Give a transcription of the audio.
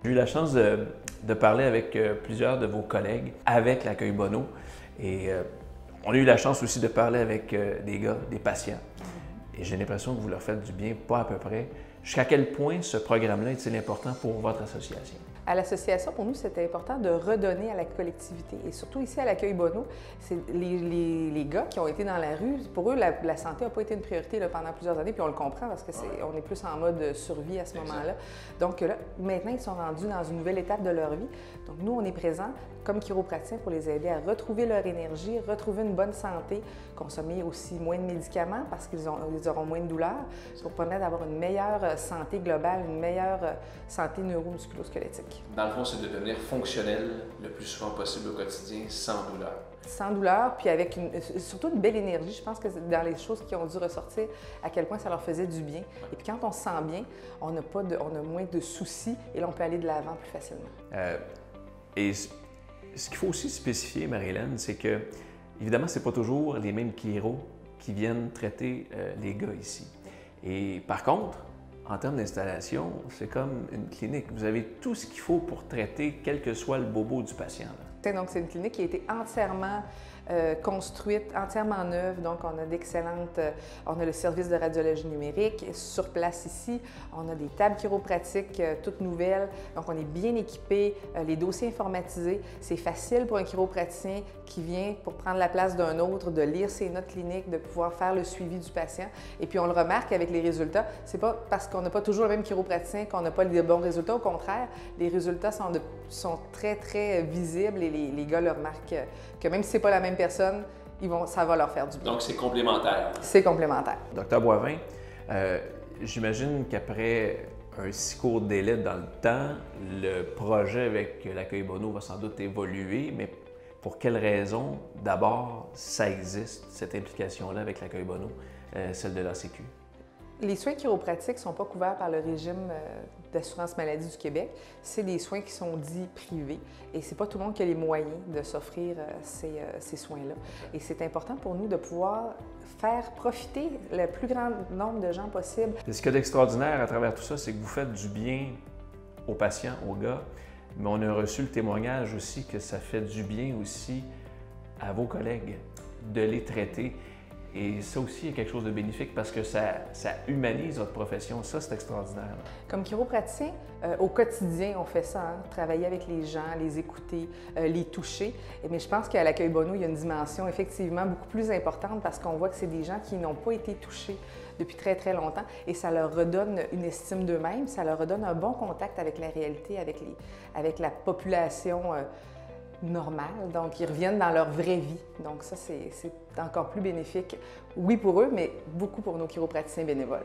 J'ai eu la chance de parler avec plusieurs de vos collègues avec l'Accueil Bonneau et on a eu la chance aussi de parler avec des gars, des patients. Et j'ai l'impression que vous leur faites du bien, pas à peu près. Jusqu'à quel point ce programme-là est-il important pour votre association? À l'association, pour nous, c'était important de redonner à la collectivité. Et surtout ici, à l'Accueil Bonneau, c'est les gars qui ont été dans la rue, pour eux, la santé n'a pas été une priorité là, pendant plusieurs années, puis on le comprend parce que on est plus en mode survie à ce moment-là. Donc là, maintenant, ils sont rendus dans une nouvelle étape de leur vie. Donc nous, on est présents comme chiropraticiens pour les aider à retrouver leur énergie, retrouver une bonne santé, consommer aussi moins de médicaments parce qu'ils auront moins de douleurs, pour permettre d'avoir une meilleure santé globale, une meilleure santé neuromusculo-squelettique. Dans le fond, c'est de devenir fonctionnel le plus souvent possible au quotidien, sans douleur. Sans douleur, puis avec surtout une belle énergie. Je pense que c'est dans les choses qui ont dû ressortir, à quel point ça leur faisait du bien. Et puis quand on se sent bien, on a moins de soucis et là, on peut aller de l'avant plus facilement. Et ce qu'il faut aussi spécifier, Marie-Hélène, c'est que, évidemment, ce n'est pas toujours les mêmes chiro qui viennent traiter les gars ici. Et par contre, en termes d'installation, c'est comme une clinique. Vous avez tout ce qu'il faut pour traiter quel que soit le bobo du patient. Donc, c'est une clinique qui a été entièrement construite, entièrement neuve. Donc, on a on a le service de radiologie numérique sur place ici. On a des tables chiropratiques toutes nouvelles. Donc, on est bien équipé, les dossiers informatisés. C'est facile pour un chiropraticien qui vient pour prendre la place d'un autre, de lire ses notes cliniques, de pouvoir faire le suivi du patient. Et puis, on le remarque avec les résultats. C'est pas parce qu'on n'a pas toujours le même chiropraticien qu'on n'a pas les bons résultats. Au contraire, les résultats sont très, très visibles et les gars le remarquent que même si ce n'est pas la même personne, ça va leur faire du bien. Donc, c'est complémentaire. C'est complémentaire. Docteur Boivin, j'imagine qu'après un si court délai dans le temps, le projet avec l'Accueil Bonneau va sans doute évoluer, mais pour quelles raisons, d'abord, ça existe, cette implication-là avec l'Accueil Bonneau, celle de l'ACQ? Les soins chiropratiques ne sont pas couverts par le régime d'assurance maladie du Québec. C'est des soins qui sont dits privés et ce n'est pas tout le monde qui a les moyens de s'offrir ces soins-là. Et c'est important pour nous de pouvoir faire profiter le plus grand nombre de gens possible. Et ce qu'il y a d'extraordinaire à travers tout ça, c'est que vous faites du bien aux patients, aux gars, mais on a reçu le témoignage aussi que ça fait du bien aussi à vos collègues de les traiter. Et ça aussi est quelque chose de bénéfique parce que ça humanise votre profession. Ça, c'est extraordinaire. Comme chiropraticien, au quotidien, on fait ça, travailler avec les gens, les écouter, les toucher. Mais je pense qu'à l'Accueil Bonneau, il y a une dimension effectivement beaucoup plus importante parce qu'on voit que c'est des gens qui n'ont pas été touchés depuis très, très longtemps et ça leur redonne une estime d'eux-mêmes, ça leur redonne un bon contact avec la réalité, avec la population normale. Donc, ils reviennent dans leur vraie vie. Donc ça, c'est encore plus bénéfique, oui pour eux, mais beaucoup pour nos chiropraticiens bénévoles.